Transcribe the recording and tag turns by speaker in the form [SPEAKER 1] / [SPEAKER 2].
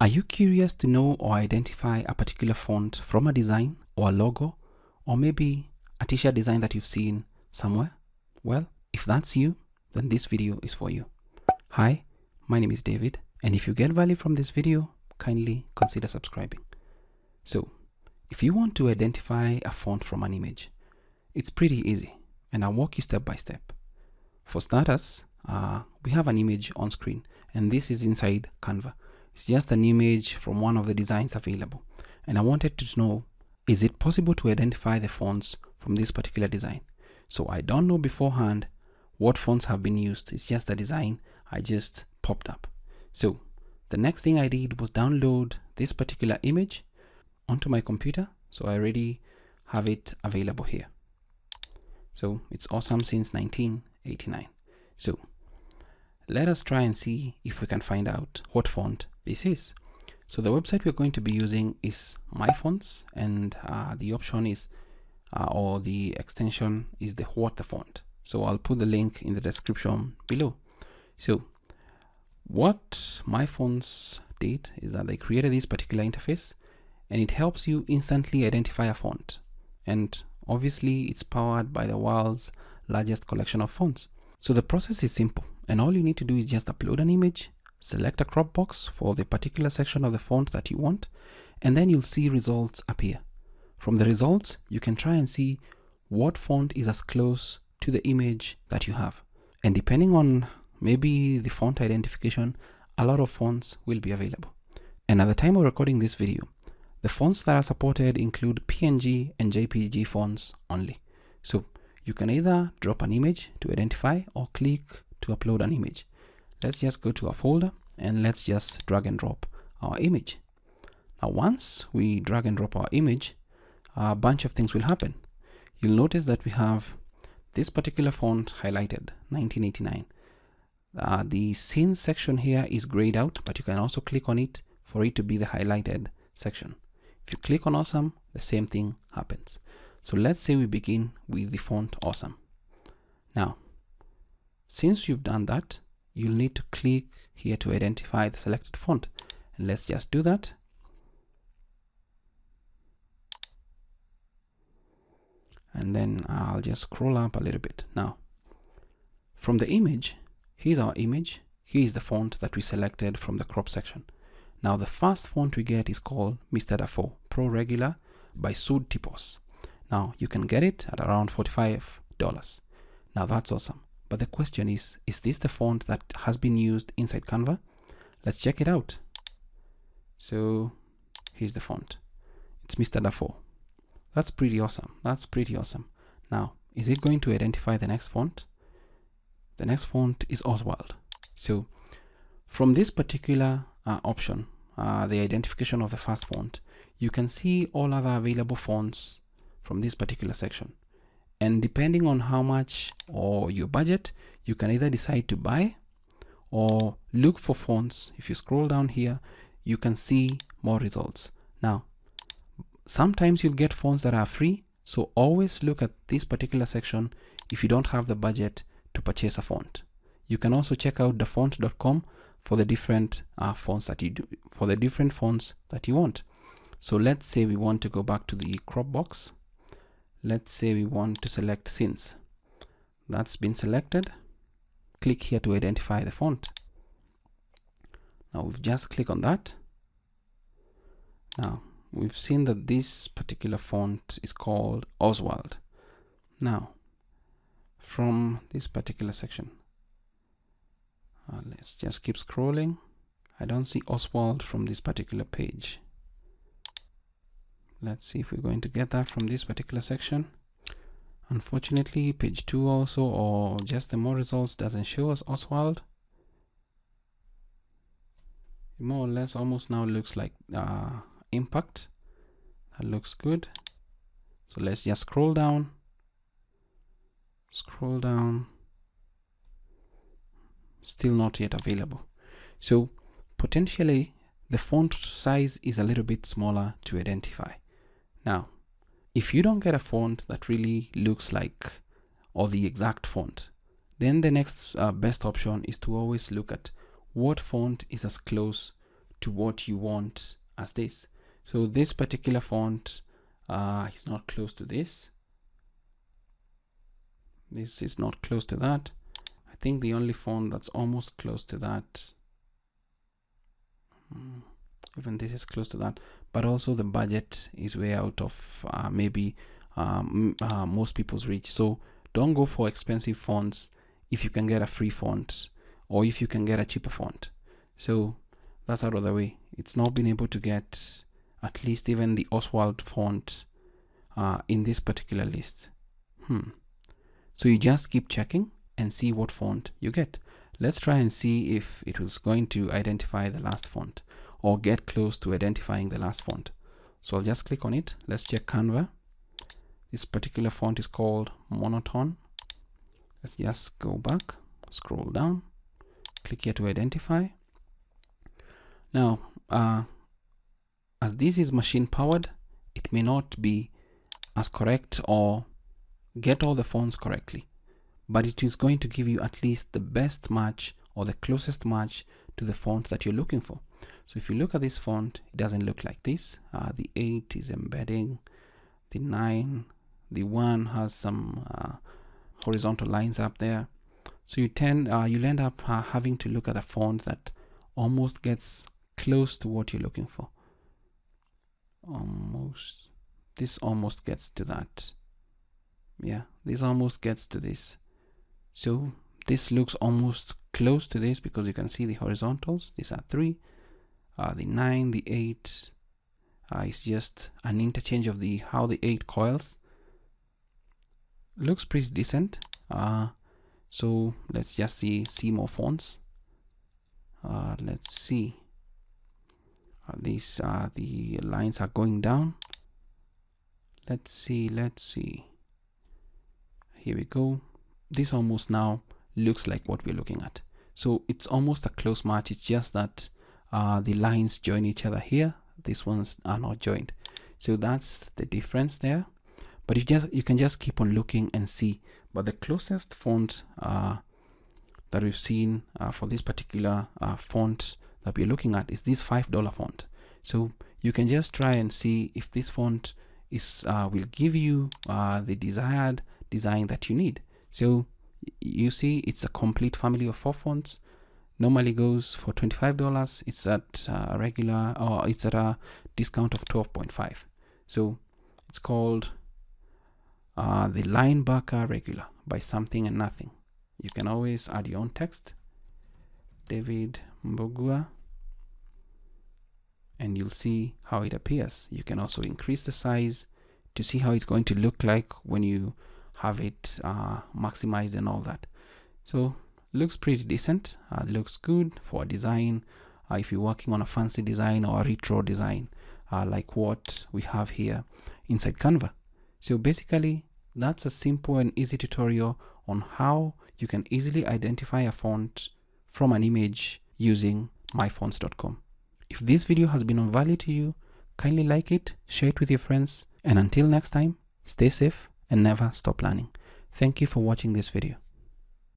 [SPEAKER 1] Are you curious to know or identify a particular font from a design or a logo, or maybe a t-shirt design that you've seen somewhere? Well, if that's you, then this video is for you. Hi, my name is David, and if you get value from this video, kindly consider subscribing. So, if you want to identify a font from an image, it's pretty easy, and I'll walk you step by step. For starters, we have an image on screen, and this is inside Canva. It's just an image from one of the designs available, and I wanted to know, is it possible to identify the fonts from this particular design? So I don't know beforehand what fonts have been used. It's just a design I just popped up. So the next thing I did was download this particular image onto my computer. So I already have it available here. So it's awesome since 1989. So let us try and see if we can find out what font this is. So the website we're going to be using is MyFonts, and the option is, or the extension is the What the Font. So I'll put the link in the description below. So what MyFonts did is that they created this particular interface, and it helps you instantly identify a font. And obviously it's powered by the world's largest collection of fonts. So the process is simple, and all you need to do is just upload an image, select a crop box for the particular section of the font that you want, and then you'll see results appear. From the results, you can try and see what font is as close to the image that you have. And depending on maybe the font identification, a lot of fonts will be available. And at the time of recording this video, the fonts that are supported include PNG and JPG fonts only. So you can either drop an image to identify or click to upload an image. Let's just go to our folder and let's just drag and drop our image. Now, once we drag and drop our image, a bunch of things will happen. You'll notice that we have this particular font highlighted, 1989. The scene section here is grayed out, but you can also click on it for it to be the highlighted section. If you click on Awesome, the same thing happens. So let's say we begin with the font Awesome. Now, since you've done that, you'll need to click here to identify the selected font. And let's just do that. And then I'll just scroll up a little bit. Now, from the image, here's our image. Here is the font that we selected from the crop section. Now, the first font we get is called Mr. Dafoe Pro Regular by Sud Tipos. Now, you can get it at around $45. Now, that's awesome. But the question is this the font that has been used inside Canva? Let's check it out. So here's the font. It's Mr. Dafoe. That's pretty awesome. That's pretty awesome. Now, is it going to identify the next font? The next font is Oswald. So from this particular option, the identification of the first font, you can see all other available fonts from this particular section. And depending on how much or your budget, you can either decide to buy or look for fonts. If you scroll down here, you can see more results. Now, sometimes you'll get fonts that are free, so always look at this particular section if you don't have the budget to purchase a font. You can also check out dafont.com for the different fonts that you want. So let's say we want to go back to the crop box. Let's say we want to select Scenes. That's been selected. Click here to identify the font. Now we've just clicked on that. Now we've seen that this particular font is called Oswald. Now from this particular section, let's just keep scrolling. I don't see Oswald from this particular page. Let's see if we're going to get that from this particular section. Unfortunately, page 2 also, or just the more results, doesn't show us Oswald. It more or less almost now looks like Impact. That looks good. So let's just scroll down. Scroll down. Still not yet available. So potentially the font size is a little bit smaller to identify. Now, if you don't get a font that really looks like or the exact font, then the next best option is to always look at what font is as close to what you want as this. So this particular font is not close to this. This is not close to that. I think the only font that's almost close to that, even this is close to that, but also the budget is way out of maybe most people's reach. So don't go for expensive fonts if you can get a free font or if you can get a cheaper font. So that's out of the way. It's not been able to get at least even the Oswald font in this particular list. So you just keep checking and see what font you get. Let's try and see if it was going to identify the last font or get close to identifying the last font. So I'll just click on it. Let's check Canva. This particular font is called Monotone. Let's just go back, scroll down, click here to identify. Now, as this is machine powered, it may not be as correct or get all the fonts correctly, but it is going to give you at least the best match or the closest match to the font that you're looking for. So if you look at this font, it doesn't look like this. The 8 is embedding, the 9, the 1 has some horizontal lines up there. So you'll end up having to look at a font that almost gets close to what you're looking for. This almost gets to that. Yeah, this almost gets to this. So this looks almost close to this because you can see the horizontals. These are 3. The 9, the 8 is just an interchange of how the 8 coils. Looks pretty decent. So let's just see more fonts. Let's see. The lines are going down. Let's see. Here we go. This almost now looks like what we're looking at. So it's almost a close match. It's just that the lines join each other here. These ones are not joined. So that's the difference there. But you can just keep on looking and see. But the closest font that we've seen for this particular font that we're looking at is this $5 font. So you can just try and see if this font will give you the desired design that you need. So you see it's a complete family of 4 fonts. Normally goes for $25. It's at a regular, or it's at a discount of 12.5. So it's called the Linebacker Regular by Something and Nothing. You can always add your own text, David Mbogua, and you'll see how it appears. You can also increase the size to see how it's going to look like when you have it maximized and all that. So looks pretty decent. Looks good for a design if you're working on a fancy design or a retro design like what we have here inside Canva. So basically that's a simple and easy tutorial on how you can easily identify a font from an image using myfonts.com. If this video has been of value to you, kindly like it, share it with your friends, and until next time, stay safe and never stop learning. Thank you for watching this video.